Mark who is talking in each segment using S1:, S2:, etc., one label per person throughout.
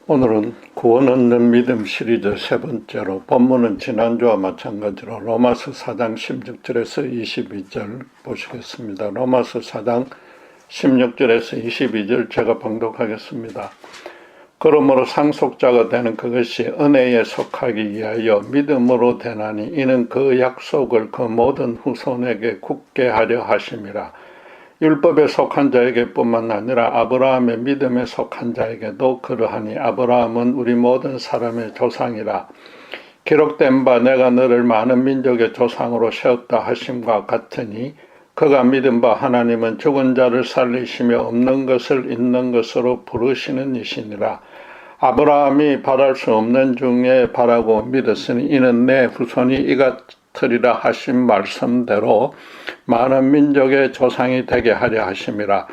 S1: 오늘은 구원 얻는 믿음 시리즈 세 번째로 본문은 지난주와 마찬가지로 로마서 4장 16절에서 22절 보시겠습니다. 로마서 4장 16절에서 22절 제가 봉독하겠습니다. 그러므로 상속자가 되는 그것이 은혜에 속하기 위하여 믿음으로 되나니 이는 그 약속을 그 모든 후손에게 굳게 하려 하심이라. 율법에 속한 자에게 뿐만 아니라 아브라함의 믿음에 속한 자에게도 그러하니 아브라함은 우리 모든 사람의 조상이라. 기록된 바 내가 너를 많은 민족의 조상으로 세웠다 하심과 같으니 그가 믿은 바 하나님은 죽은 자를 살리시며 없는 것을 있는 것으로 부르시는 이시니라. 아브라함이 바랄 수 없는 중에 바라고 믿었으니 이는 내 후손이 이같으리라 하신 말씀대로 많은 민족의 조상이 되게 하려 하심이라.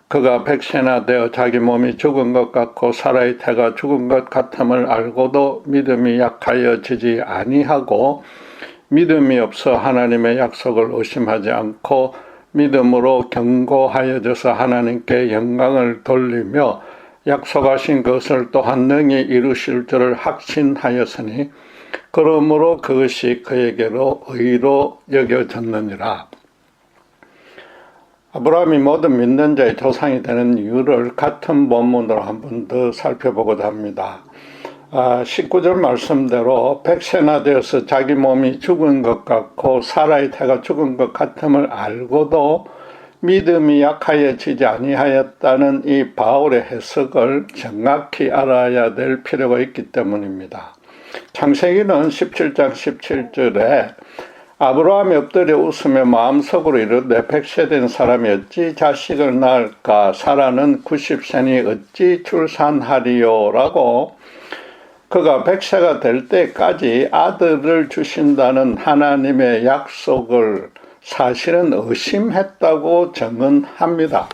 S1: 그가 백세나 되어 자기 몸이 죽은 것 같고 사라의 태가 죽은 것 같음을 알고도 믿음이 약하여지지 아니하고 믿음이 없어 하나님의 약속을 의심하지 않고 믿음으로 견고하여져서 하나님께 영광을 돌리며 약속하신 것을 또한 능히 이루실 줄을 확신하였으니 그러므로 그것이 그에게로 의로 여겨졌느니라. 아브라함이 모든 믿는 자의 조상이 되는 이유를 같은 본문으로 한 번 더 살펴보고자 합니다. 19절 말씀대로 백세나 되어서 자기 몸이 죽은 것 같고 사라의 태가 죽은 것 같음을 알고도 믿음이 약하여지지 아니하였다는 이 바울의 해석을 정확히 알아야 될 필요가 있기 때문입니다. 창세기는 17장 17절에 아브라함이 엎드려 웃으며 마음속으로 이르되 백세된 사람이 어찌 자식을 낳을까 사라는 90세니 어찌 출산하리요 라고 그가 백세가 될 때까지 아들을 주신다는 하나님의 약속을 사실은 의심했다고 증언합니다.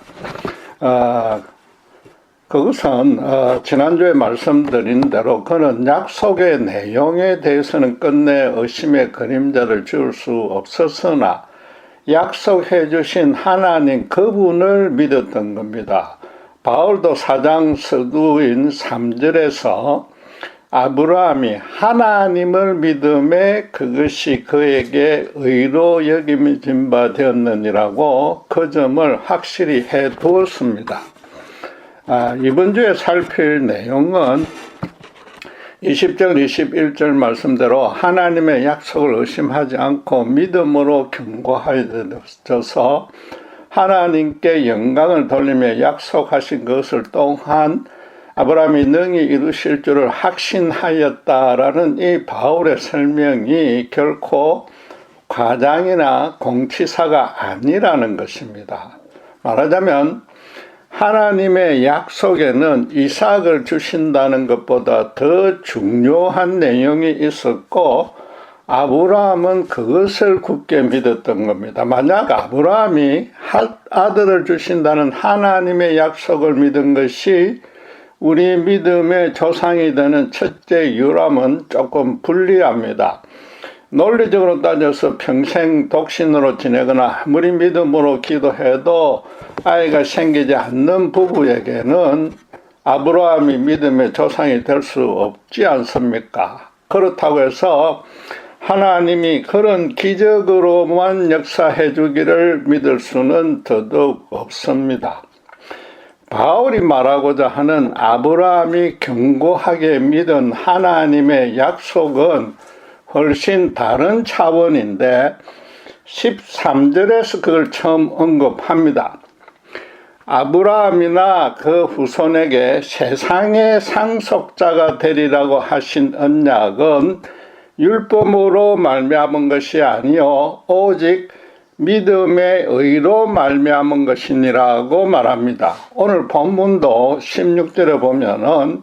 S1: 그것은 지난주에 말씀드린 대로 그는 약속의 내용에 대해서는 끝내 의심의 그림자를 지울 수 없었으나 약속해 주신 하나님 그분을 믿었던 겁니다. 바울도 4장 서두인 3절에서 아브라함이 하나님을 믿음에 그것이 그에게 의로 여김진 바 되었느니라고 그 점을 확실히 해 두었습니다. 이번 주에 살필 내용은 20절 21절 말씀대로 하나님의 약속을 의심하지 않고 믿음으로 견고하여져서 하나님께 영광을 돌리며 약속하신 것을 또한 아브라함이 능히 이루실 줄을 확신하였다라는 이 바울의 설명이 결코 과장이나 공치사가 아니라는 것입니다. 말하자면 하나님의 약속에는 이삭을 주신다는 것보다 더 중요한 내용이 있었고 아브라함은 그것을 굳게 믿었던 겁니다. 만약 아브라함이 아들을 주신다는 하나님의 약속을 믿은 것이 우리 믿음의 조상이 되는 첫째 이유라면 조금 불리합니다. 논리적으로 따져서 평생 독신으로 지내거나 아무리 믿음으로 기도해도 아이가 생기지 않는 부부에게는 아브라함이 믿음의 조상이 될 수 없지 않습니까? 그렇다고 해서 하나님이 그런 기적으로만 역사해 주기를 믿을 수는 더더욱 없습니다. 바울이 말하고자 하는 아브라함이 견고하게 믿은 하나님의 약속은 훨씬 다른 차원인데 13절에서 그걸 처음 언급합니다. 아브라함이나 그 후손에게 세상의 상속자가 되리라고 하신 언약은 율법으로 말미암은 것이 아니요 오직 믿음의 의로 말미암은 것이니라고 말합니다. 오늘 본문도 16절에 보면은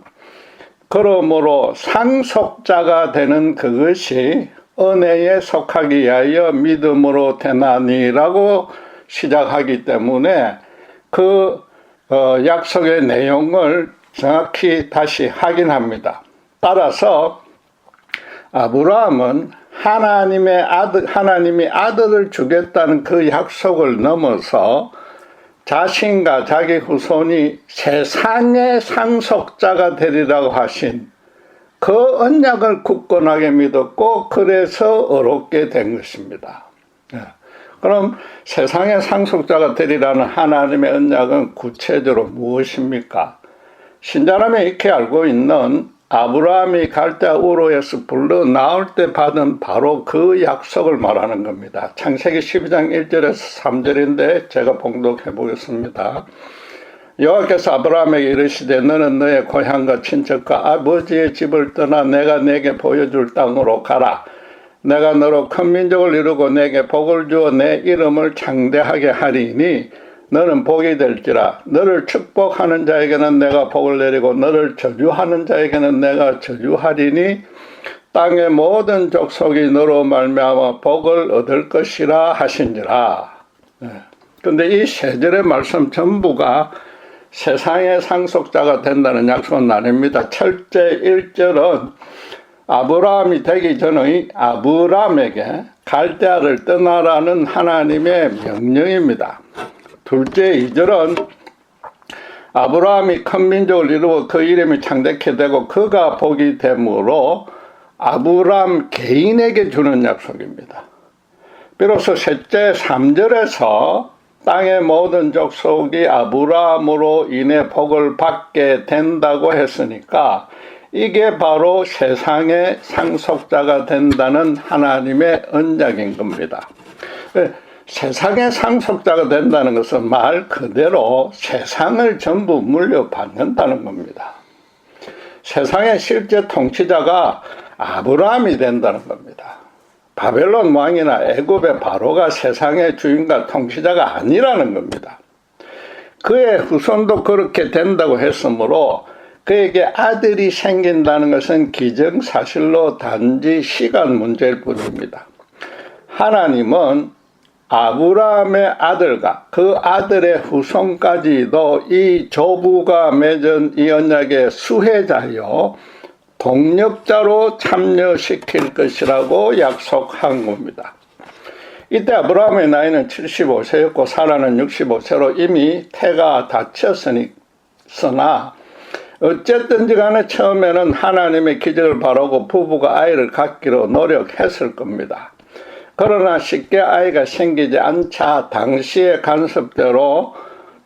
S1: 그러므로 상속자가 되는 그것이 은혜에 속하기 위하여 믿음으로 되나니라고 시작하기 때문에 그 약속의 내용을 정확히 다시 확인합니다. 따라서 아브라함은 하나님이 아들을 주겠다는 그 약속을 넘어서 자신과 자기 후손이 세상의 상속자가 되리라고 하신 그 언약을 굳건하게 믿었고 그래서 어렵게 된 것입니다. 그럼 세상의 상속자가 되리라는 하나님의 언약은 구체적으로 무엇입니까? 신자라면 익히 알고 있는 아브라함이 갈대아 우르에서 불러 나올 때 받은 바로 그 약속을 말하는 겁니다. 창세기 12장 1절에서 3절인데 제가 봉독해 보겠습니다. 여호와께서 아브라함에게 이르시되 너는 너의 고향과 친척과 아버지의 집을 떠나 내가 내게 보여줄 땅으로 가라. 내가 너로 큰 민족을 이루고 내게 복을 주어 내 이름을 창대하게 하리니 너는 복이 될지라. 너를 축복하는 자에게는 내가 복을 내리고 너를 저주하는 자에게는 내가 저주하리니 땅의 모든 족속이 너로 말미암아 복을 얻을 것이라 하신지라. 그런데 이 세 절의 말씀 전부가 세상의 상속자가 된다는 약속은 아닙니다. 첫째 1절은 아브라함이 되기 전의 아브람에게 갈대아를 떠나라는 하나님의 명령입니다. 둘째 2절은 아브라함이 큰 민족을 이루어 그 이름이 창대케 되고 그가 복이 되므로 아브람 개인에게 주는 약속입니다. 비로소 셋째 3절에서 땅의 모든 족속이 아브라함으로 인해 복을 받게 된다고 했으니까 이게 바로 세상의 상속자가 된다는 하나님의 언약인 겁니다. 세상의 상속자가 된다는 것은 말 그대로 세상을 전부 물려받는다는 겁니다. 세상의 실제 통치자가 아브라함이 된다는 겁니다. 바벨론 왕이나 애굽의 바로가 세상의 주인과 통치자가 아니라는 겁니다. 그의 후손도 그렇게 된다고 했으므로 그에게 아들이 생긴다는 것은 기정사실로 단지 시간 문제일 뿐입니다. 하나님은 아브라함의 아들과 그 아들의 후손까지도 이 조부가 맺은 이 언약의 수혜자요 동력자로 참여시킬 것이라고 약속한 겁니다. 이때 아브라함의 나이는 75세였고 사라는 65세로 이미 태가 닫혔으나 어쨌든지 간에 처음에는 하나님의 기적을 바라고 부부가 아이를 갖기로 노력했을 겁니다. 그러나 쉽게 아이가 생기지 않자 당시의 간섭대로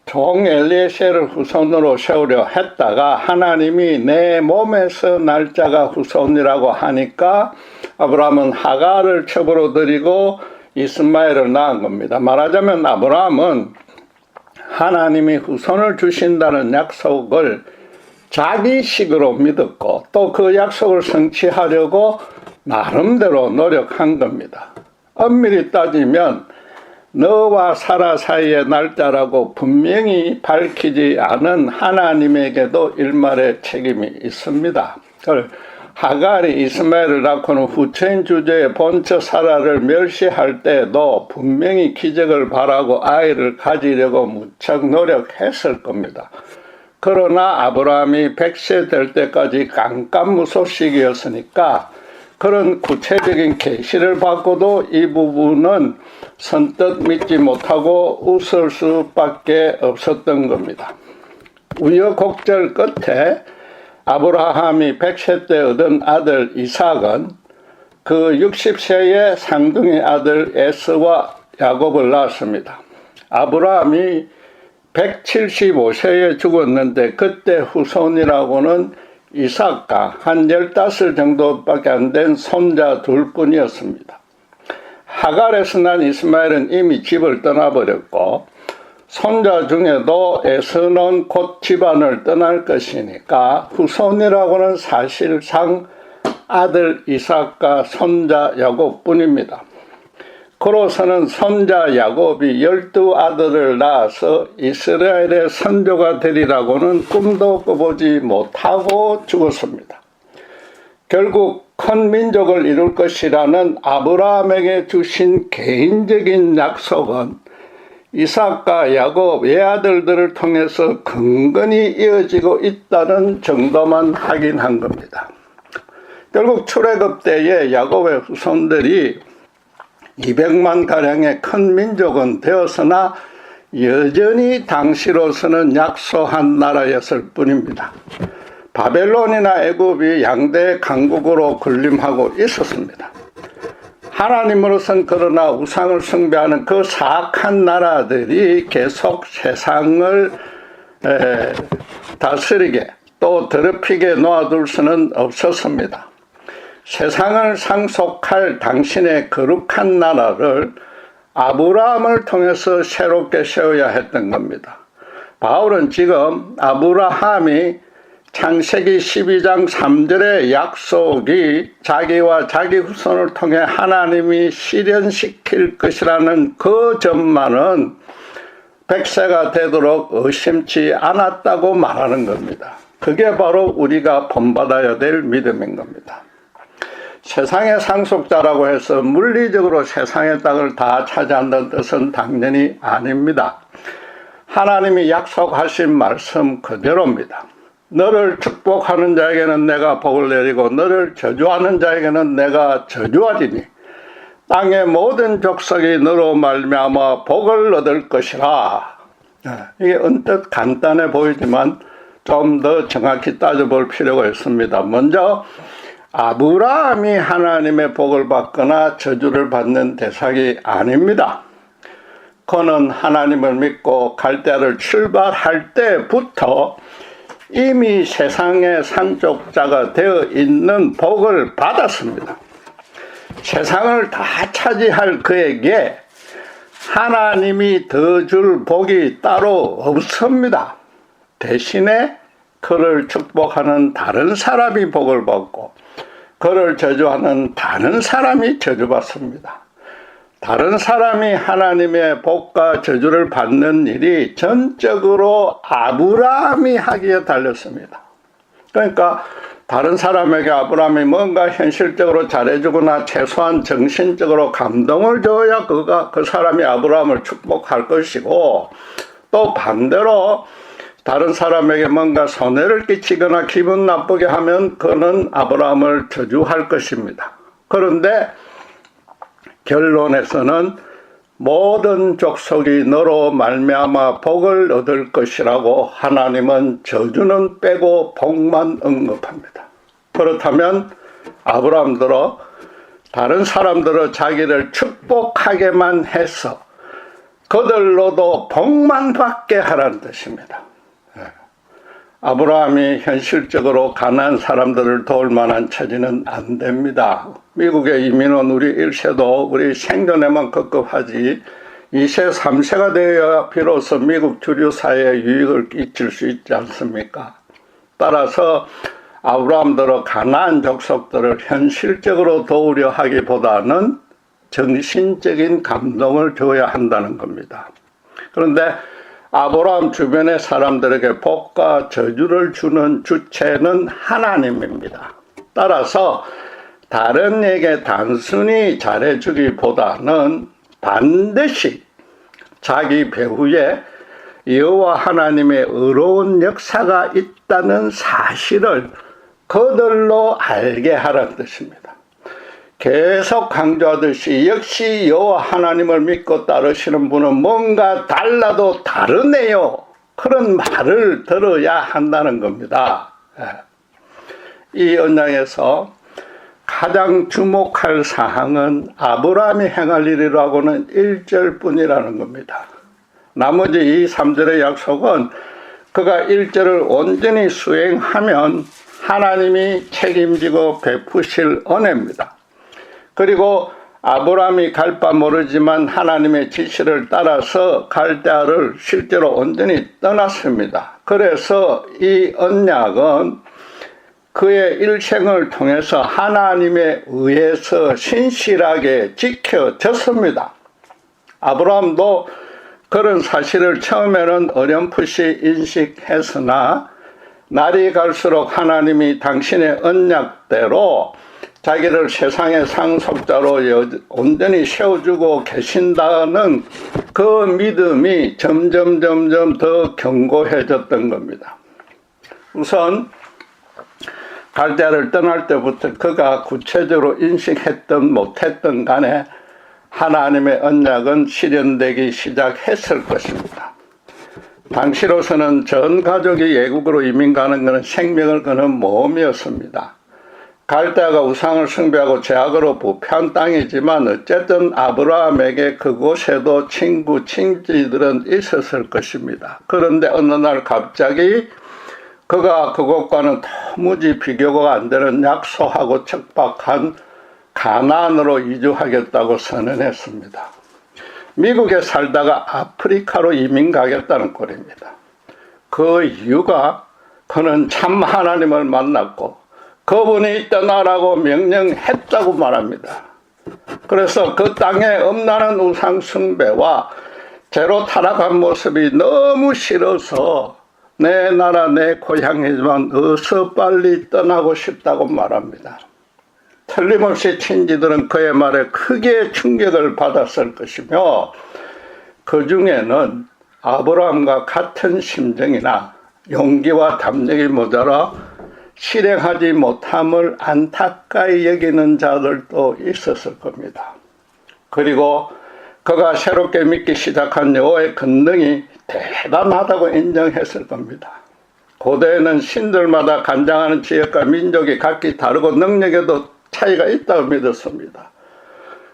S1: 종 엘리에셀을 후손으로 세우려 했다가 하나님이 내 몸에서 날 자가 후손이라고 하니까 아브라함은 하갈을 첩으로 들이고 이스마엘을 낳은 겁니다. 말하자면 아브라함은 하나님이 후손을 주신다는 약속을 자기식으로 믿었고 또 그 약속을 성취하려고 나름대로 노력한 겁니다. 엄밀히 따지면 너와 사라 사이의 날짜라고 분명히 밝히지 않은 하나님에게도 일말의 책임이 있습니다. 하갈이 이스마엘을 낳고는 후처인 주제의 본처 사라를 멸시할 때도 분명히 기적을 바라고 아이를 가지려고 무척 노력했을 겁니다. 그러나 아브라함이 100세 될 때까지 깜깜무소식이었으니까 그런 구체적인 계시를 받고도 이 부분은 선뜻 믿지 못하고 웃을 수밖에 없었던 겁니다. 우여곡절 끝에 아브라함이 100세 때 얻은 아들 이삭은 그 60세의 상둥이 아들 에서와 야곱을 낳았습니다. 아브라함이 175세에 죽었는데 그때 후손이라고는 이삭과 한 15 정도밖에 안 된 손자 둘뿐이었습니다. 하갈에서 난 이스마엘은 이미 집을 떠나버렸고 손자 중에도 에서는 곧 집안을 떠날 것이니까 후손이라고는 사실상 아들 이삭과 손자 야곱뿐입니다. 그로서는 손자 야곱이 12아들을 낳아서 이스라엘의 선조가 되리라고는 꿈도 꿔보지 못하고 죽었습니다. 결국 큰 민족을 이룰 것이라는 아브라함에게 주신 개인적인 약속은 이삭과 야곱 외아들들을 통해서 근근히 이어지고 있다는 정도만 확인한 겁니다. 결국 출애굽 때에 야곱의 후손들이 200만 가량의 큰 민족은 되었으나 여전히 당시로서는 약소한 나라였을 뿐입니다. 바벨론이나 애굽이 양대 강국으로 군림하고 있었습니다. 하나님으로서는 그러나 우상을 숭배하는 그 사악한 나라들이 계속 세상을 다스리게 또 더럽히게 놓아둘 수는 없었습니다. 세상을 상속할 당신의 거룩한 나라를 아브라함을 통해서 새롭게 세워야 했던 겁니다. 바울은 지금 아브라함이 창세기 12장 3절의 약속이 자기와 자기 후손을 통해 하나님이 실현시킬 것이라는 그 점만은 100세가 되도록 의심치 않았다고 말하는 겁니다. 그게 바로 우리가 본받아야 될 믿음인 겁니다. 세상의 상속자라고 해서 물리적으로 세상의 땅을 다 차지한다는 뜻은 당연히 아닙니다. 하나님이 약속하신 말씀 그대로입니다. 너를 축복하는 자에게는 내가 복을 내리고 너를 저주하는 자에게는 내가 저주하리니 땅의 모든 족속이 너로 말미암아 복을 얻을 것이라. 이게 언뜻 간단해 보이지만 좀 더 정확히 따져볼 필요가 있습니다. 먼저 아브라함이 하나님의 복을 받거나 저주를 받는 대상이 아닙니다. 그는 하나님을 믿고 갈대아를 출발할 때부터 이미 세상의 상속자가 되어 있는 복을 받았습니다. 세상을 다 차지할 그에게 하나님이 더 줄 복이 따로 없습니다. 대신에 그를 축복하는 다른 사람이 복을 받고 그를 저주하는 다른 사람이 저주받습니다. 다른 사람이 하나님의 복과 저주를 받는 일이 전적으로 아브라함이 하기에 달렸습니다. 그러니까 다른 사람에게 아브라함이 뭔가 현실적으로 잘해주거나 최소한 정신적으로 감동을 줘야 그 사람이 아브라함을 축복할 것이고, 또 반대로 다른 사람에게 뭔가 손해를 끼치거나 기분 나쁘게 하면 그는 아브라함을 저주할 것입니다. 그런데 결론에서는 모든 족속이 너로 말미암아 복을 얻을 것이라고 하나님은 저주는 빼고 복만 언급합니다. 그렇다면 아브라함들어 다른 사람들은 자기를 축복하게만 해서 그들로도 복만 받게 하라는 뜻입니다. 아브라함이 현실적으로 가난한 사람들을 도울 만한 처지는 안 됩니다. 미국에 이민 온 우리 1세도 우리 생존에만 급급하지 2세, 3세가 되어야 비로소 미국 주류 사회에 유익을 끼칠 수 있지 않습니까? 따라서 아브라함들은 가난한 족속들을 현실적으로 도우려 하기보다는 정신적인 감동을 줘야 한다는 겁니다. 그런데 아브라함 주변의 사람들에게 복과 저주를 주는 주체는 하나님입니다. 따라서 다른 에게 단순히 잘해주기보다는 반드시 자기 배후에 여호와 하나님의 의로운 역사가 있다는 사실을 그들로 알게 하라는 뜻입니다. 계속 강조하듯이 역시 여호와 하나님을 믿고 따르시는 분은 뭔가 달라도 다르네요. 그런 말을 들어야 한다는 겁니다. 이 언약에서 가장 주목할 사항은 아브라함이 행할 일이라고는 1절뿐이라는 겁니다. 나머지 이 3절의 약속은 그가 1절을 온전히 수행하면 하나님이 책임지고 베푸실 은혜입니다. 그리고 아브라함이 갈 바 모르지만 하나님의 지시를 따라서 갈대아를 실제로 온전히 떠났습니다. 그래서 이 언약은 그의 일생을 통해서 하나님에 의해서 신실하게 지켜졌습니다. 아브라함도 그런 사실을 처음에는 어렴풋이 인식했으나 날이 갈수록 하나님이 당신의 언약대로 자기를 세상의 상속자로 온전히 세워주고 계신다는 그 믿음이 점점 더 견고해졌던 겁니다. 우선 갈대아를 떠날 때부터 그가 구체적으로 인식했든 못했든 간에 하나님의 언약은 실현되기 시작했을 것입니다. 당시로서는 전 가족이 외국으로 이민 가는 것은 생명을 거는 모험이었습니다. 갈대아가 우상을 숭배하고 죄악으로 부패한 땅이지만 어쨌든 아브라함에게 그곳에도 친구, 친지들은 있었을 것입니다. 그런데 어느 날 갑자기 그가 그곳과는 도무지 비교가 안 되는 약소하고 척박한 가나안으로 이주하겠다고 선언했습니다. 미국에 살다가 아프리카로 이민 가겠다는 꼴입니다. 그 이유가 그는 참 하나님을 만났고 그분이 떠나라고 명령했다고 말합니다. 그래서 그 땅에 엄나는 우상 숭배와 죄로 타락한 모습이 너무 싫어서 내 나라 내 고향이지만 어서 빨리 떠나고 싶다고 말합니다. 틀림없이 친지들은 그의 말에 크게 충격을 받았을 것이며 그 중에는 아브라함과 같은 심정이나 용기와 담력이 모자라 실행하지 못함을 안타까이 여기는 자들도 있었을 겁니다. 그리고 그가 새롭게 믿기 시작한 여호와의 권능이 대단하다고 인정했을 겁니다. 고대에는 신들마다 간장하는 지역과 민족이 각기 다르고 능력에도 차이가 있다고 믿었습니다.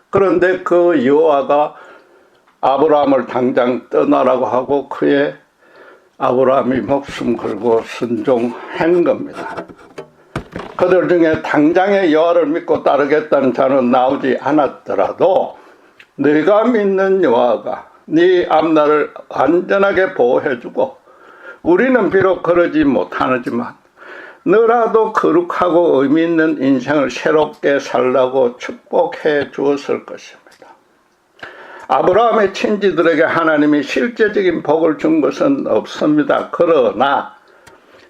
S1: 그런데 그 여호와가 아브라함을 당장 떠나라고 하고 그의 아브라함이 목숨 걸고 순종한 겁니다. 그들 중에 당장의 여호와를 믿고 따르겠다는 자는 나오지 않았더라도 네가 믿는 여호와가 네 앞날을 안전하게 보호해주고 우리는 비록 그러지 못하지만 너라도 거룩하고 의미 있는 인생을 새롭게 살라고 축복해 주었을 것입니다. 아브라함의 친지들에게 하나님이 실제적인 복을 준 것은 없습니다. 그러나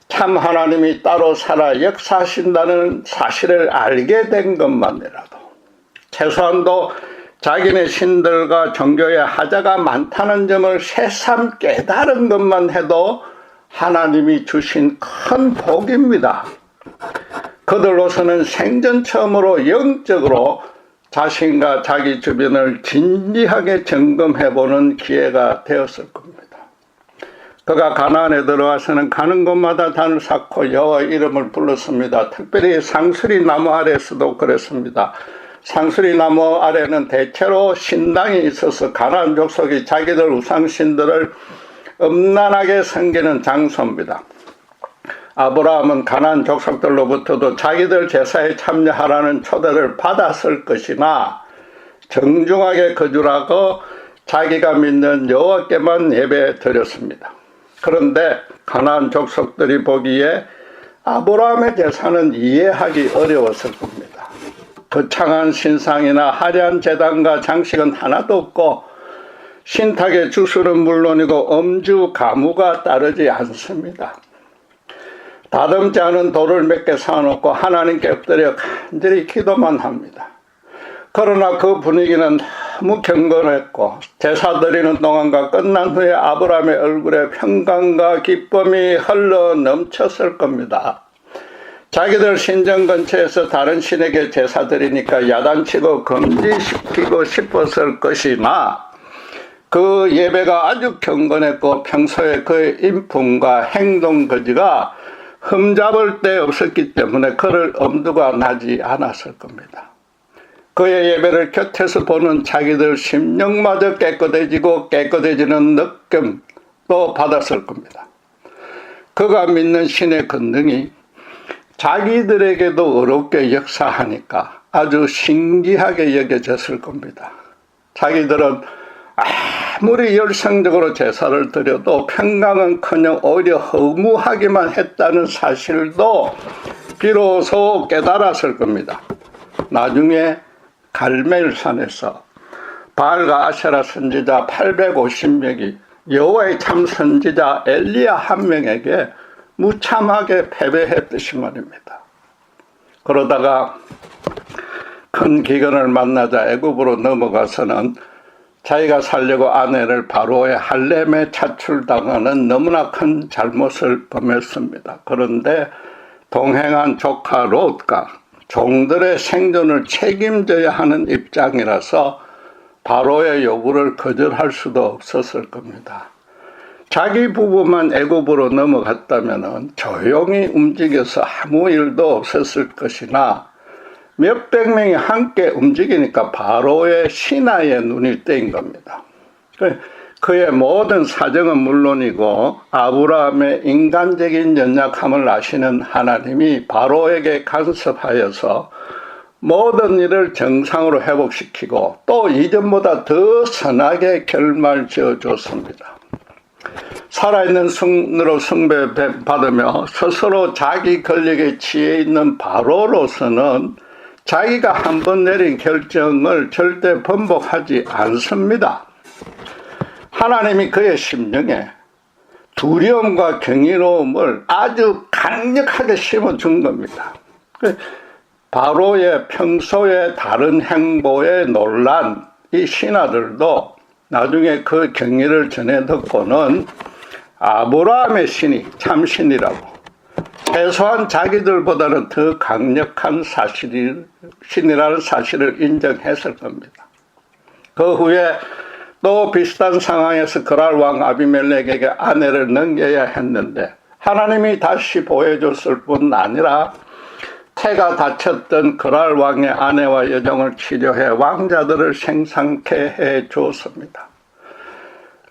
S1: 참 하나님이 따로 살아 역사하신다는 사실을 알게 된 것만이라도 최소한도 자기네 신들과 종교의 하자가 많다는 점을 새삼 깨달은 것만 해도 하나님이 주신 큰 복입니다. 그들로서는 생전 처음으로 영적으로 자신과 자기 주변을 진지하게 점검해보는 기회가 되었을 겁니다. 그가 가나안에 들어와서는 가는 곳마다 단을 쌓고 여호와 이름을 불렀습니다. 특별히 상수리 나무 아래에서도 그랬습니다. 상수리 나무 아래는 대체로 신당이 있어서 가나안 족속이 자기들 우상신들을 음란하게 섬기는 장소입니다. 아브라함은 가나안 족속들로부터도 자기들 제사에 참여하라는 초대를 받았을 것이나 정중하게 거주라고 자기가 믿는 여호와께만 예배 드렸습니다. 그런데 가나안 족속들이 보기에 아브라함의 제사는 이해하기 어려웠을 겁니다. 거창한 신상이나 화려한 제단과 장식은 하나도 없고 신탁의 주술은 물론이고 엄주 가무가 따르지 않습니다. 다듬지 않은 돌을 몇 개 쌓아놓고 하나님께 엎드려 간절히 기도만 합니다. 그러나 그 분위기는 너무 경건했고 제사 드리는 동안과 끝난 후에 아브라함의 얼굴에 평강과 기쁨이 흘러 넘쳤을 겁니다. 자기들 신전 근처에서 다른 신에게 제사 드리니까 야단치고 금지시키고 싶었을 것이나 그 예배가 아주 경건했고 평소에 그의 인품과 행동 거지가 흠잡을 데 없었기 때문에 그를 엄두가 나지 않았을 겁니다. 그의 예배를 곁에서 보는 자기들 심령마저 깨끗해지고 깨끗해지는 느낌도 받았을 겁니다. 그가 믿는 신의 권능이 자기들에게도 어렵게 역사하니까 아주 신기하게 여겨졌을 겁니다. 자기들은 아무리 열성적으로 제사를 드려도 평강은커녕 오히려 허무하기만 했다는 사실도 비로소 깨달았을 겁니다. 나중에 갈멜산에서 바알과 아세라 선지자 850명이 여호와의 참 선지자 엘리야 한 명에게 무참하게 패배했듯이 말입니다. 그러다가 큰 기근을 만나자 애굽으로 넘어가서는 자기가 살려고 아내를 바로의 할렘에 차출당하는 너무나 큰 잘못을 범했습니다. 그런데 동행한 조카 롯과 종들의 생존을 책임져야 하는 입장이라서 바로의 요구를 거절할 수도 없었을 겁니다. 자기 부부만 애굽으로 넘어갔다면 조용히 움직여서 아무 일도 없었을 것이나 몇백 명이 함께 움직이니까 바로의 신하의 눈이 떼인 겁니다. 그의 모든 사정은 물론이고 아브라함의 인간적인 연약함을 아시는 하나님이 바로에게 간섭하여서 모든 일을 정상으로 회복시키고 또 이전보다 더 선하게 결말 지어줬습니다. 살아있는 성으로 숭배받으며 스스로 자기 권력에 취해 있는 바로로서는 자기가 한번 내린 결정을 절대 번복하지 않습니다. 하나님이 그의 심령에 두려움과 경이로움을 아주 강력하게 심어준 겁니다. 바로의 평소의 다른 행보에 놀란 이 신하들도 나중에 그 경위를 전해 듣고는 아브라함의 신이 참신이라고 최소한 자기들보다는 더 강력한 신이라는 사실을 인정했을 겁니다. 그 후에 또 비슷한 상황에서 그랄 왕 아비멜렉에게 아내를 넘겨야 했는데 하나님이 다시 보여줬을 뿐 아니라 태가 다쳤던 그랄 왕의 아내와 여종을 치료해 왕자들을 생산케 해 주었습니다.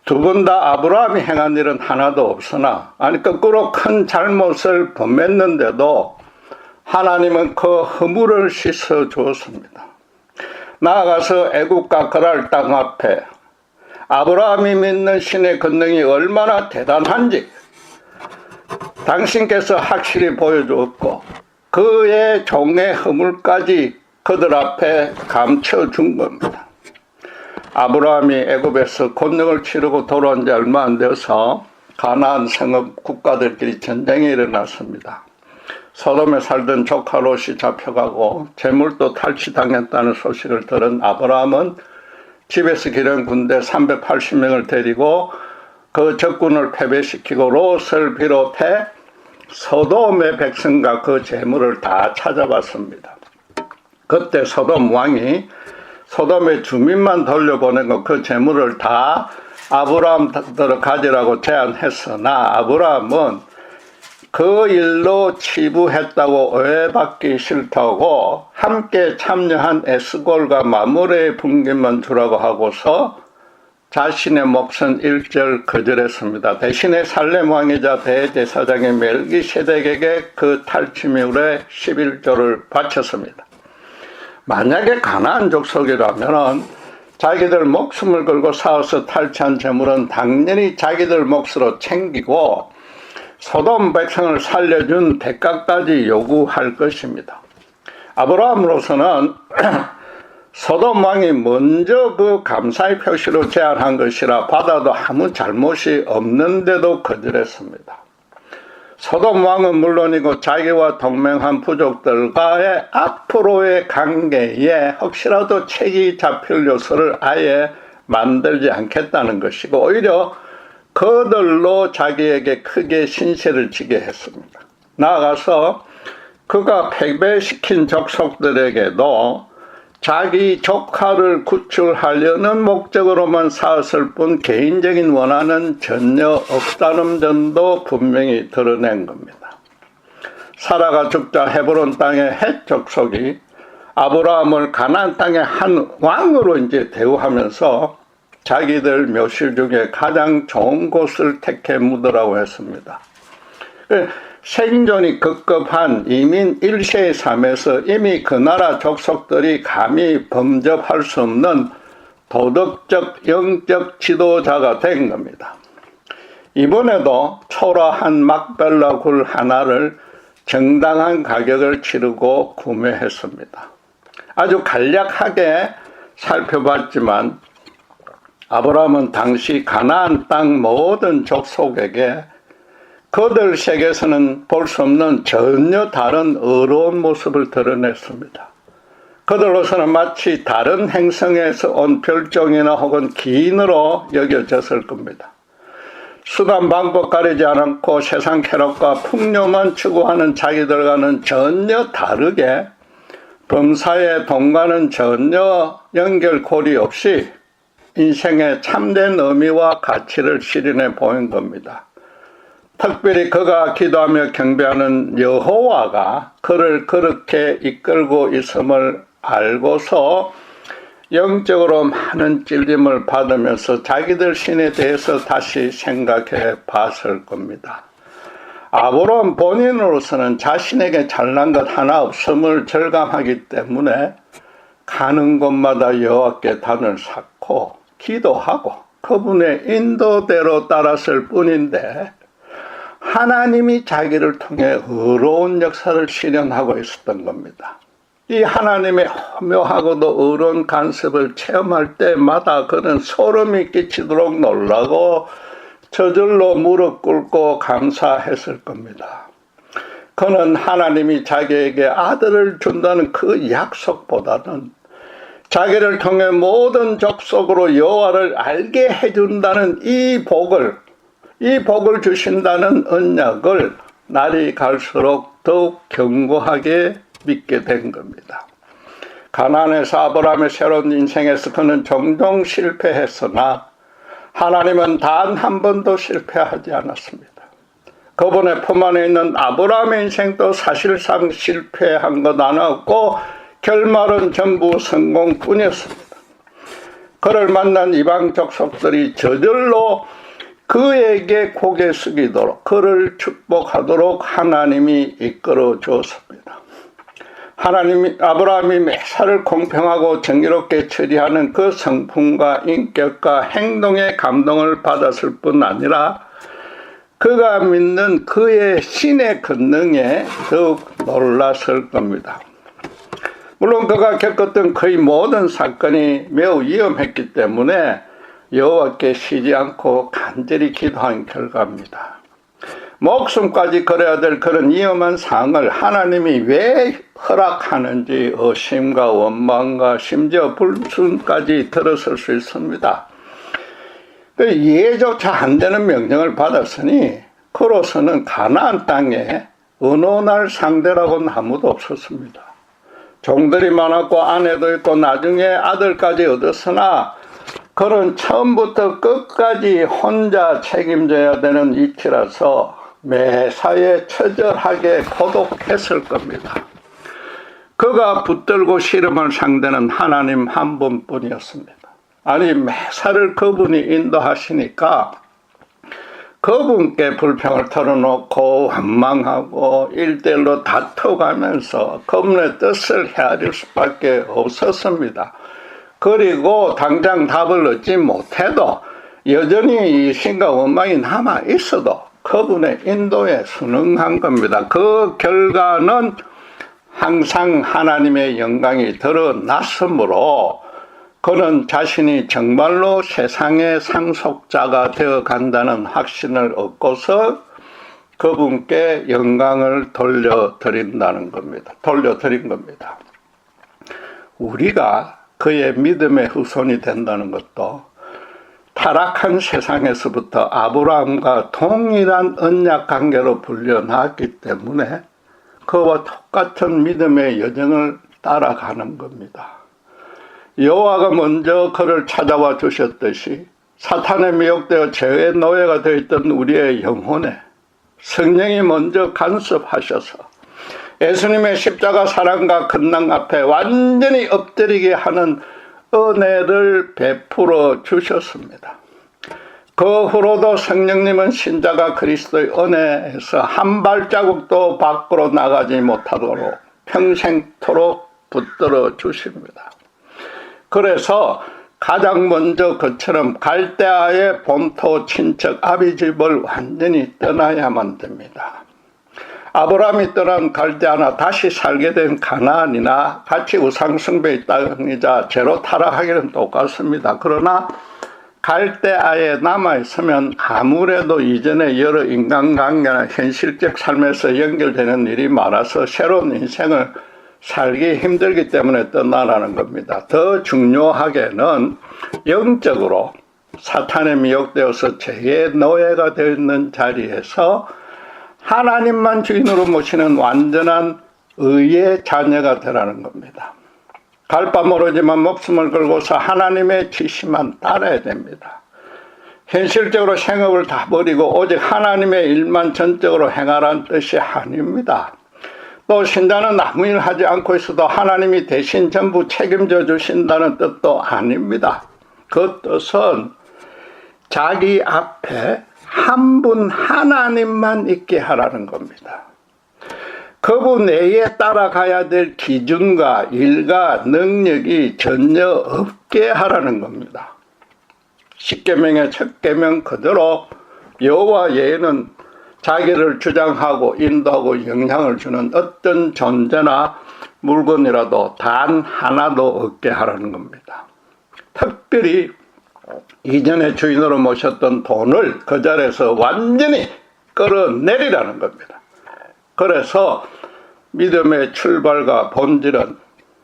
S1: 두 분 다 아브라함이 행한 일은 하나도 없으나 거꾸로 큰 잘못을 범했는데도 하나님은 그 허물을 씻어 주었습니다. 나아가서 애굽과 그랄 땅 앞에 아브라함이 믿는 신의 권능이 얼마나 대단한지 당신께서 확실히 보여주었고 그의 종의 허물까지 그들 앞에 감춰준 겁니다. 아브라함이 애굽에서 권능을 치르고 돌아온 지 얼마 안 돼서 가나안 성읍 국가들끼리 전쟁이 일어났습니다. 소돔에 살던 조카 롯이 잡혀가고 재물도 탈취당했다는 소식을 들은 아브라함은 집에서 기른 군대 380명을 데리고 그 적군을 패배시키고 롯을 비롯해 소돔의 백성과 그 재물을 다 찾아봤습니다. 그때 소돔 왕이 소돔의 주민만 돌려보내고 그 재물을 다 아브라함들을 가지라고 제안했으나 아브라함은 그 일로 치부했다고 오해받기 싫다고 함께 참여한 에스골과 마므레의 분깃만 주라고 하고서 자신의 몫은 일절 거절했습니다. 대신에 살렘 왕이자 대제사장의 멜기세덱에게 그 탈취물의 11조를 바쳤습니다. 만약에 가나안 족속이라면 자기들 목숨을 걸고 싸워서 탈취한 재물은 당연히 자기들 몫으로 챙기고 소돔 백성을 살려준 대가까지 요구할 것입니다. 아브라함으로서는 소돔 왕이 먼저 그 감사의 표시로 제안한 것이라 받아도 아무 잘못이 없는데도 거절했습니다. 소돔 왕은 물론이고 자기와 동맹한 부족들과의 앞으로의 관계에 혹시라도 책이 잡힐 요소를 아예 만들지 않겠다는 것이고 오히려 그들로 자기에게 크게 신세를 지게 했습니다. 나아가서 그가 패배시킨 족속들에게도 자기 조카를 구출하려는 목적으로만 싸웠을 뿐 개인적인 원한은 전혀 없다는 점도 분명히 드러낸 겁니다. 사라가 죽자 헤브론 땅의 헷 족속이 아브라함을 가나안 땅의 한 왕으로 이제 대우하면서 자기들 묘실 중에 가장 좋은 곳을 택해 묻으라고 했습니다. 생존이 급급한 이민 1세의 삶에서 이미 그 나라 족속들이 감히 범접할 수 없는 도덕적, 영적 지도자가 된 겁니다. 이번에도 초라한 막벨라 굴 하나를 정당한 가격을 치르고 구매했습니다. 아주 간략하게 살펴봤지만 아브라함은 당시 가나안 땅 모든 족속에게 그들 세계에서는 볼 수 없는 전혀 다른 어려운 모습을 드러냈습니다. 그들로서는 마치 다른 행성에서 온 별종이나 혹은 기인으로 여겨졌을 겁니다. 수단 방법 가리지 않고 세상 쾌락과 풍요만 추구하는 자기들과는 전혀 다르게 범사의 돈과는 전혀 연결고리 없이 인생의 참된 의미와 가치를 실현해 보인 겁니다. 특별히 그가 기도하며 경배하는 여호와가 그를 그렇게 이끌고 있음을 알고서 영적으로 많은 찔림을 받으면서 자기들 신에 대해서 다시 생각해 봤을 겁니다. 아브라함 본인으로서는 자신에게 잘난 것 하나 없음을 절감하기 때문에 가는 곳마다 여호와께 단을 쌓고 기도하고 그분의 인도대로 따랐을 뿐인데 하나님이 자기를 통해 의로운 역사를 실현하고 있었던 겁니다. 이 하나님의 묘하고도 의로운 간섭을 체험할 때마다 그는 소름이 끼치도록 놀라고 저절로 무릎 꿇고 감사했을 겁니다. 그는 하나님이 자기에게 아들을 준다는 그 약속보다는 자기를 통해 모든 족속으로 여호와를 알게 해준다는 이 복을 주신다는 언약을 날이 갈수록 더욱 견고하게 믿게 된 겁니다. 가나안에서 아브라함의 새로운 인생에서 그는 종종 실패했으나 하나님은 단 한 번도 실패하지 않았습니다. 그분의 품 안에 있는 아브라함의 인생도 사실상 실패한 것 하나 없고 결말은 전부 성공뿐이었습니다. 그를 만난 이방 족속들이 저절로 그에게 고개 숙이도록 그를 축복하도록 하나님이 이끌어 주었습니다. 아브라함이 매사를 공평하고 정의롭게 처리하는 그 성품과 인격과 행동에 감동을 받았을 뿐 아니라 그가 믿는 그의 신의 권능에 더욱 놀랐을 겁니다. 물론 그가 겪었던 거의 모든 사건이 매우 위험했기 때문에 여호와께 쉬지 않고 간절히 기도한 결과입니다. 목숨까지 걸어야 될 그런 위험한 상황을 하나님이 왜 허락하는지 의심과 원망과 심지어 불순까지 들었을 수 있습니다. 이해조차 안 되는 명령을 받았으니 그로서는 가나안 땅에 의논할 상대라고는 아무도 없었습니다. 종들이 많았고 아내도 있고 나중에 아들까지 얻었으나 그는 처음부터 끝까지 혼자 책임져야 되는 위치라서 매사에 처절하게 고독했을 겁니다. 그가 붙들고 씨름할 상대는 하나님 한 분뿐이었습니다. 아니 매사를 그분이 인도하시니까 그분께 불평을 털어놓고 원망하고 일대일로 다퉈가면서 그분의 뜻을 헤아릴 수밖에 없었습니다. 그리고 당장 답을 얻지 못해도 여전히 신과 원망이 남아 있어도 그분의 인도에 순응한 겁니다. 그 결과는 항상 하나님의 영광이 드러났으므로 그는 자신이 정말로 세상의 상속자가 되어 간다는 확신을 얻고서 그분께 영광을 돌려드린 겁니다. 우리가 그의 믿음의 후손이 된다는 것도 타락한 세상에서부터 아브라함과 동일한 언약 관계로 불려놨기 때문에 그와 똑같은 믿음의 여정을 따라가는 겁니다. 여호와가 먼저 그를 찾아와 주셨듯이 사탄에 미혹되어 죄의 노예가 되어 있던 우리의 영혼에 성령이 먼저 간섭하셔서 예수님의 십자가 사랑과 근당 앞에 완전히 엎드리게 하는 은혜를 베풀어 주셨습니다. 그 후로도 성령님은 신자가 그리스도의 은혜에서 한 발자국도 밖으로 나가지 못하도록 평생토록 붙들어 주십니다. 그래서 가장 먼저 그처럼 갈대아의 본토 친척 아비집을 완전히 떠나야만 됩니다. 아브라함이 떠난 갈대아나 다시 살게 된 가나안이나 같이 우상숭배의 땅이자 죄로 타락하기는 똑같습니다. 그러나 갈대아에 남아있으면 아무래도 이전에 여러 인간관계나 현실적 삶에서 연결되는 일이 많아서 새로운 인생을 살기 힘들기 때문에 떠나라는 겁니다. 더 중요하게는 영적으로 사탄에 미혹되어서 죄의 노예가 되어 있는 자리에서 하나님만 주인으로 모시는 완전한 의의 자녀가 되라는 겁니다. 갈 바 모르지만 목숨을 걸고서 하나님의 지시만 따라야 됩니다. 현실적으로 생업을 다 버리고 오직 하나님의 일만 전적으로 행하라는 뜻이 아닙니다. 또 신자는 아무 일 하지 않고 있어도 하나님이 대신 전부 책임져 주신다는 뜻도 아닙니다. 그 뜻은 자기 앞에 한 분 하나님만 있게 하라는 겁니다. 그분 외에 따라가야 될 기준과 일과 능력이 전혀 없게 하라는 겁니다. 십계명의 첫 계명 그대로 여호와 외에는 자기를 주장하고 인도하고 영향을 주는 어떤 존재나 물건이라도 단 하나도 없게 하라는 겁니다. 특별히 이전에 주인으로 모셨던 돈을 그 자리에서 완전히 끌어내리라는 겁니다. 그래서 믿음의 출발과 본질은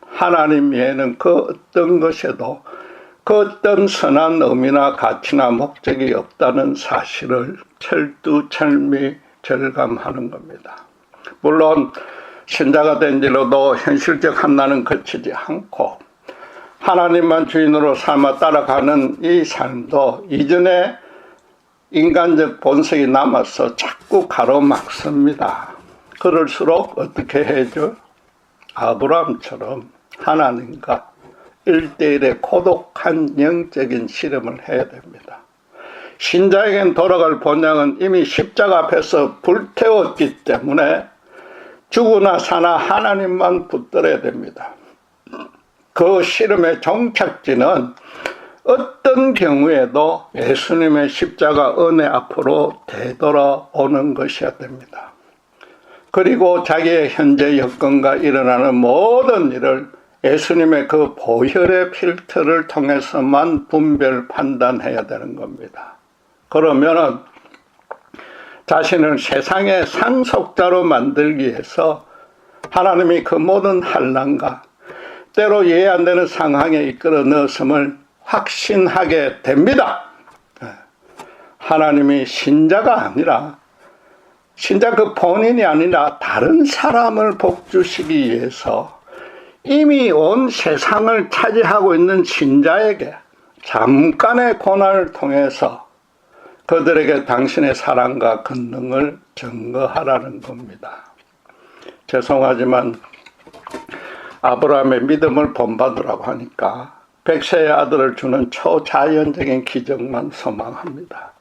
S1: 하나님 외에는 그 어떤 것에도 그 어떤 선한 의미나 가치나 목적이 없다는 사실을 철두철미 절감하는 겁니다. 물론 신자가 된 뒤로도 현실적 한나는 거치지 않고 하나님만 주인으로 삼아 따라가는 이 삶도 이전에 인간적 본성이 남아서 자꾸 가로막습니다. 그럴수록 어떻게 해야죠? 아브라함처럼 하나님과 1대1의 고독한 영적인 씨름을 해야 됩니다. 신자에겐 돌아갈 본향은 이미 십자가 앞에서 불태웠기 때문에 죽으나 사나 하나님만 붙들어야 됩니다. 그 씨름의 종착지는 어떤 경우에도 예수님의 십자가 은혜 앞으로 되돌아오는 것이어야 됩니다. 그리고 자기의 현재 여건과 일어나는 모든 일을 예수님의 그 보혈의 필터를 통해서만 분별 판단해야 되는 겁니다. 그러면은 자신을 세상의 상속자로 만들기 위해서 하나님이 그 모든 환난과 때로 이해 안 되는 상황에 이끌어 넣었음을 확신하게 됩니다. 하나님이 신자가 아니라 신자 그 본인이 아니라 다른 사람을 복주시기 위해서 이미 온 세상을 차지하고 있는 신자에게 잠깐의 고난을 통해서 그들에게 당신의 사랑과 권능을 증거하라는 겁니다. 죄송하지만 아브라함의 믿음을 본받으라고 하니까 백세의 아들을 주는 초자연적인 기적만 소망합니다.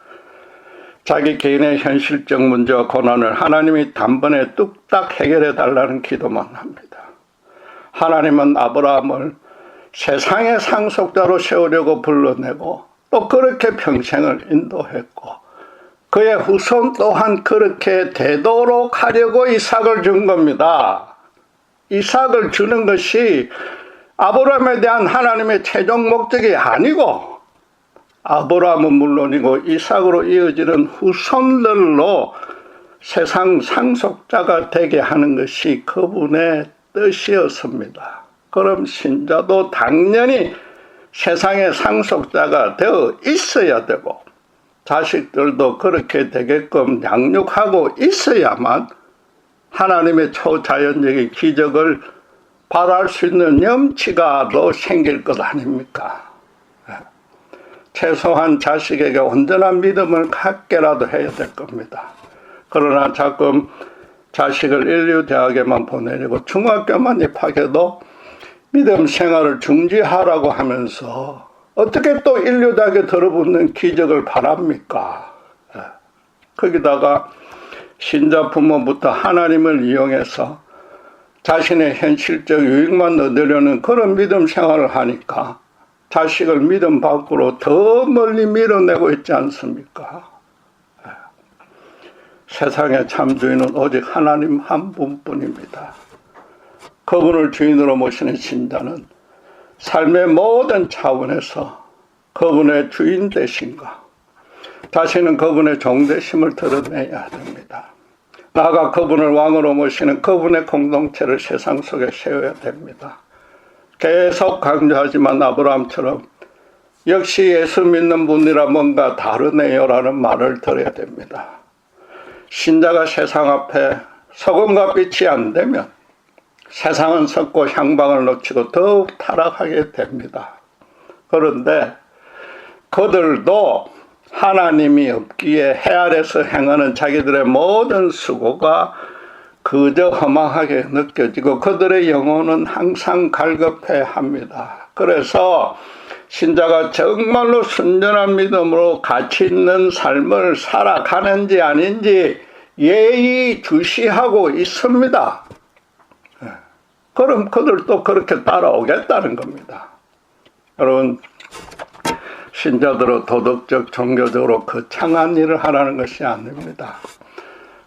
S1: 자기 개인의 현실적 문제와 고난을 하나님이 단번에 뚝딱 해결해 달라는 기도만 합니다. 하나님은 아브라함을 세상의 상속자로 세우려고 불러내고 또 그렇게 평생을 인도했고 그의 후손 또한 그렇게 되도록 하려고 이삭을 준 겁니다. 이삭을 주는 것이 아브라함에 대한 하나님의 최종 목적이 아니고 아브라함은 물론이고 이삭으로 이어지는 후손들로 세상 상속자가 되게 하는 것이 그분의 뜻이었습니다. 그럼 신자도 당연히 세상의 상속자가 되어 있어야 되고 자식들도 그렇게 되게끔 양육하고 있어야만 하나님의 초자연적인 기적을 바랄 수 있는 염치가 더 생길 것 아닙니까? 최소한 자식에게 온전한 믿음을 갖게라도 해야 될 겁니다. 그러나 자꾸 자식을 인류대학에만 보내려고 중학교만 입학해도 믿음 생활을 중지하라고 하면서 어떻게 또 인류대학에 들어붙는 기적을 바랍니까? 거기다가 신자 부모부터 하나님을 이용해서 자신의 현실적 유익만 얻으려는 그런 믿음 생활을 하니까 자식을 믿음 밖으로 더 멀리 밀어내고 있지 않습니까? 세상의 참 주인은 오직 하나님 한 분뿐입니다. 그분을 주인으로 모시는 신자는 삶의 모든 차원에서 그분의 주인 되심과 자신은 그분의 종 되심을 드러내야 됩니다. 나아가 그분을 왕으로 모시는 그분의 공동체를 세상 속에 세워야 됩니다. 계속 강조하지만 아브라함처럼 역시 예수 믿는 분이라 뭔가 다르네요 라는 말을 들어야 됩니다. 신자가 세상 앞에 소금과 빛이 안 되면 세상은 썩고 향방을 놓치고 더욱 타락하게 됩니다. 그런데 그들도 하나님이 없기에 해 아래서 행하는 자기들의 모든 수고가 그저 허망하게 느껴지고 그들의 영혼은 항상 갈급해 합니다. 그래서 신자가 정말로 순전한 믿음으로 가치 있는 삶을 살아가는지 아닌지 예의주시하고 있습니다. 그럼 그들도 그렇게 따라오겠다는 겁니다. 여러분, 신자들은 도덕적, 종교적으로 거창한 일을 하라는 것이 아닙니다.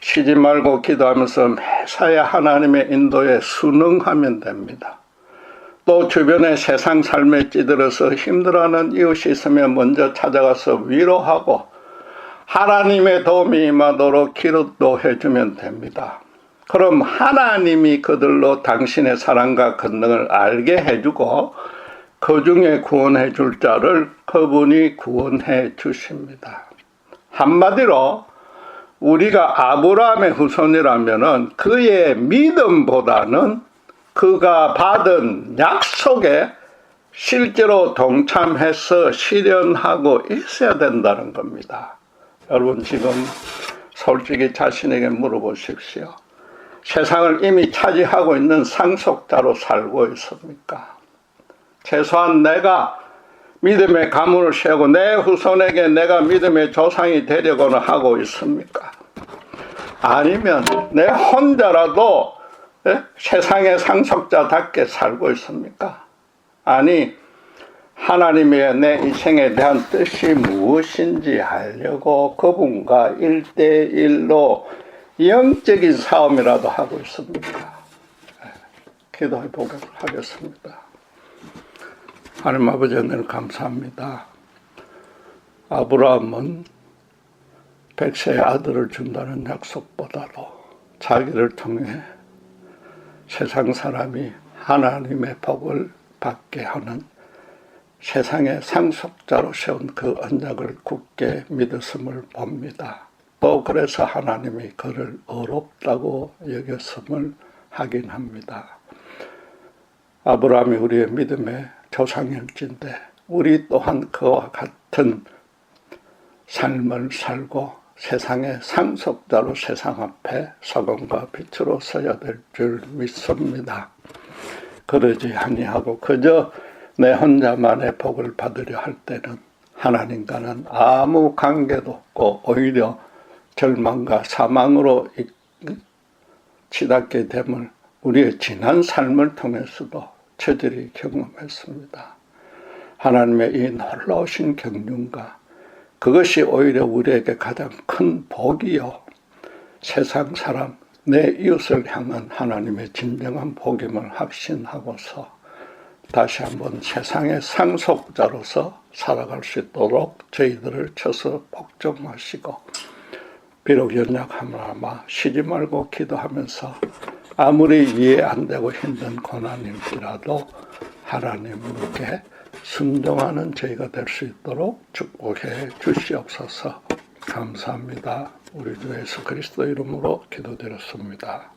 S1: 쉬지 말고 기도하면서 매사에 하나님의 인도에 순응하면 됩니다. 또 주변의 세상 삶에 찌들어서 힘들어하는 이웃이 있으면 먼저 찾아가서 위로하고 하나님의 도움이 임하도록 기도도 해주면 됩니다. 그럼 하나님이 그들로 당신의 사랑과 권능을 알게 해주고 그 중에 구원해 줄 자를 그분이 구원해 주십니다. 한마디로 우리가 아브라함의 후손이라면은 그의 믿음보다는 그가 받은 약속에 실제로 동참해서 실현하고 있어야 된다는 겁니다. 여러분, 지금 솔직히 자신에게 물어보십시오. 세상을 이미 차지하고 있는 상속자로 살고 있습니까? 최소한 내가 믿음의 가문을 세우고 내 후손에게 내가 믿음의 조상이 되려고는 하고 있습니까? 아니면 내 혼자라도 세상의 상속자답게 살고 있습니까? 아니, 하나님의 내 인생에 대한 뜻이 무엇인지 알려고 그분과 1대1로 영적인 싸움이라도 하고 있습니까? 기도해 보도록 하겠습니다. 하나님 아버지, 은혜를 감사합니다. 아브라함은 백세의 아들을 준다는 약속보다도 자기를 통해 세상 사람이 하나님의 복을 받게 하는 세상의 상속자로 세운 그 언약을 굳게 믿었음을 봅니다. 또 그래서 하나님이 그를 어렵다고 여겼음을 확인합니다. 아브라함이 우리의 믿음의 조상일진데 우리 또한 그와 같은 삶을 살고 세상의 상속자로 세상 앞에 소금과 빛으로 서야 될 줄 믿습니다. 그러지 아니하고 그저 내 혼자만의 복을 받으려 할 때는 하나님과는 아무 관계도 없고 오히려 절망과 사망으로 치닫게 됨을 우리의 지난 삶을 통해서도 저들이 경험했습니다. 하나님의 이 놀라우신 경륜과 그것이 오히려 우리에게 가장 큰 복이요, 세상 사람, 내 이웃을 향한 하나님의 진정한 복임을 확신하고서 다시 한번 세상의 상속자로서 살아갈 수 있도록 저희들을 쳐서 복종하시고, 비록 연약함을 쉬지 말고 기도하면서 아무리 이해 안 되고 힘든 고난일지라도 하나님께 순종하는 저희가 될 수 있도록 축복해 주시옵소서. 감사합니다. 우리 주 예수 그리스도 이름으로 기도드렸습니다.